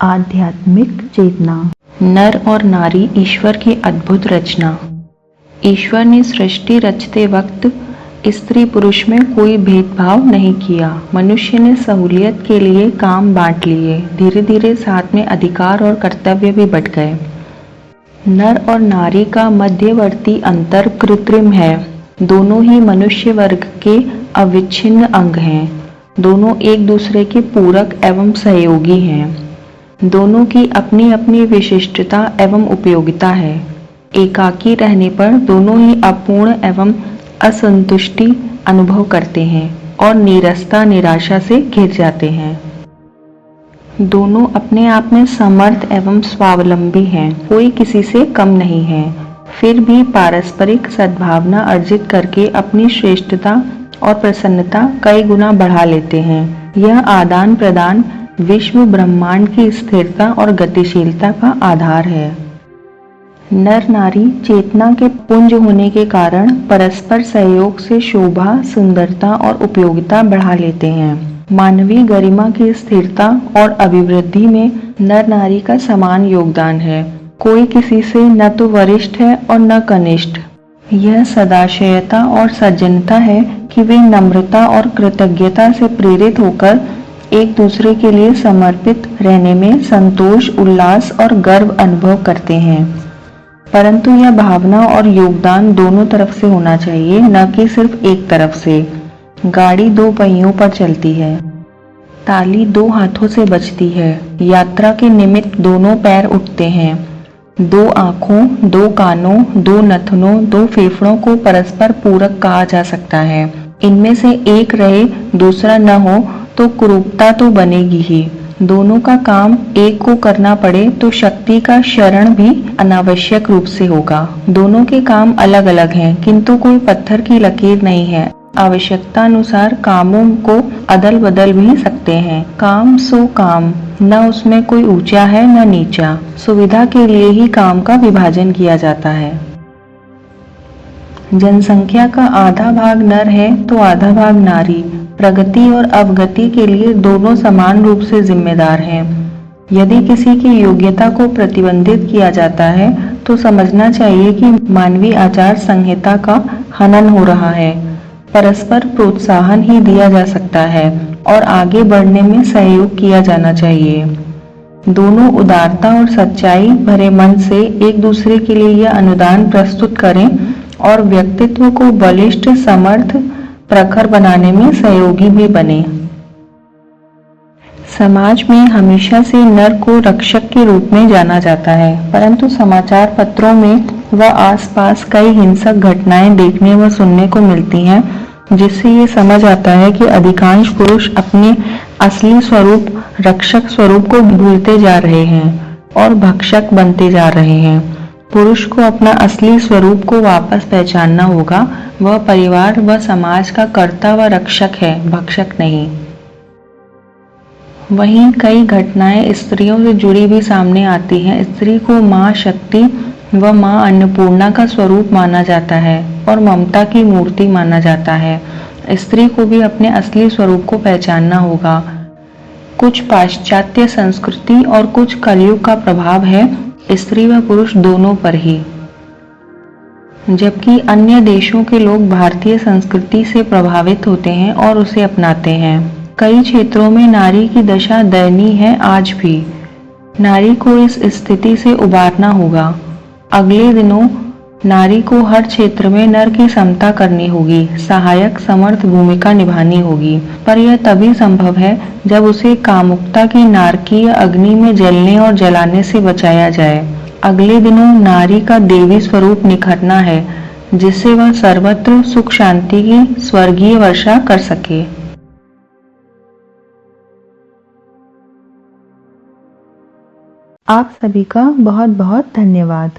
आध्यात्मिक चेतना। नर और नारी ईश्वर की अद्भुत रचना। ईश्वर ने सृष्टि रचते वक्त स्त्री पुरुष में कोई भेदभाव नहीं किया। मनुष्य ने सहूलियत के लिए काम बांट लिए। धीरे धीरे साथ में अधिकार और कर्तव्य भी बढ़ गए। नर और नारी का मध्यवर्ती अंतर कृत्रिम है। दोनों ही मनुष्य वर्ग के अविच्छिन्न अंग हैं। दोनों एक दूसरे के पूरक एवं सहयोगी हैं। दोनों की अपनी अपनी विशिष्टता एवं उपयोगिता है। एकाकी रहने पर दोनों ही अपूर्ण एवं असंतुष्टि अनुभव करते हैं और नीरसता निराशा से घिर जाते हैं। दोनों अपने आप में समर्थ एवं स्वावलंबी हैं। कोई किसी से कम नहीं है। फिर भी पारस्परिक सद्भावना अर्जित करके अपनी श्रेष्ठता और प्रसन्नता कई गुना बढ़ा लेते हैं। यह आदान प्रदान विश्व ब्रह्मांड की स्थिरता और गतिशीलता का आधार है। नर नारी चेतना के पुंज होने के कारण परस्पर सहयोग से शोभा, सुंदरता और उपयोगिता बढ़ा लेते हैं। मानवीय गरिमा की स्थिरता और अभिवृद्धि में नर नारी का समान योगदान है। कोई किसी से न तो वरिष्ठ है और न कनिष्ठ। यह सदाशयता और सज्जनता है कि वे नम्रता और कृतज्ञता से प्रेरित होकर एक दूसरे के लिए समर्पित रहने में संतोष, उल्लास और गर्व अनुभव करते हैं। परंतु यह भावना और योगदान दोनों तरफ से होना चाहिए, न कि सिर्फ एक तरफ से। गाड़ी दो पहियों पर चलती है। ताली दो हाथों से बजती है। यात्रा के निमित्त दोनों पैर उठते हैं। दो आँखों, दो कानों, दो नथनों, दो फेफड़ों को परस्पर पूरक कहा जा सकता है। इनमें से एक रहे, दूसरा न हो तो कुरूपता तो बनेगी ही। दोनों का काम एक को करना पड़े तो शक्ति का शरण भी अनावश्यक रूप से होगा। दोनों के काम अलग अलग हैं, किंतु कोई पत्थर की लकीर नहीं है। आवश्यकता अनुसार कामों को अदल बदल भी सकते हैं। काम सो काम, न उसमें कोई ऊंचा है न नीचा। सुविधा के लिए ही काम का विभाजन किया जाता है। जनसंख्या का आधा भाग नर है तो आधा भाग नारी। प्रगति और अवगति के लिए दोनों समान रूप से जिम्मेदार हैं। यदि किसी की योग्यता को प्रतिबंधित किया जाता है तो समझना चाहिए कि मानवीय आचार संहिता का हनन हो रहा है। परस्पर प्रोत्साहन ही दिया जा सकता है और आगे बढ़ने में सहयोग किया जाना चाहिए। दोनों उदारता और सच्चाई भरे मन से एक दूसरे के लिए यह अनुदान प्रस्तुत करें और व्यक्तित्व को बलिष्ठ, समर्थ, प्रखर बनाने में सहयोगी भी बने। समाज में हमेशा से नर को रक्षक के रूप में जाना जाता है, परंतु समाचार पत्रों में व आसपास कई हिंसक घटनाएं देखने व सुनने को मिलती हैं, जिससे ये समझ आता है कि अधिकांश पुरुष अपने असली स्वरूप, रक्षक स्वरूप को भूलते जा रहे हैं और भक्षक बनते जा रहे हैं। पुरुष को अपना असली स्वरूप को वापस पहचानना होगा। वह परिवार व समाज का कर्ता व रक्षक है, भक्षक नहीं। वहीं कई घटनाएं स्त्रियों से जुड़ी भी सामने आती हैं। स्त्री को माँ शक्ति व माँ अन्नपूर्णा का स्वरूप माना जाता है और ममता की मूर्ति माना जाता है। स्त्री को भी अपने असली स्वरूप को पहचानना होगा। कुछ पाश्चात्य संस्कृति और कुछ कलयुग का प्रभाव है स्त्री व पुरुष दोनों पर ही, जबकि अन्य देशों के लोग भारतीय संस्कृति से प्रभावित होते हैं और उसे अपनाते हैं। कई क्षेत्रों में नारी की दशा दयनीय है आज भी। नारी को इस स्थिति से उबारना होगा। अगले दिनों नारी को हर क्षेत्र में नर की समता करनी होगी, सहायक समर्थ भूमिका निभानी होगी। पर यह तभी संभव है जब उसे कामुकता के नारकीय अग्नि में जलने और जलाने से बचाया जाए। अगले दिनों नारी का देवी स्वरूप निखरना है, जिससे वह सर्वत्र सुख शांति की स्वर्गीय वर्षा कर सके। आप सभी का बहुत बहुत धन्यवाद।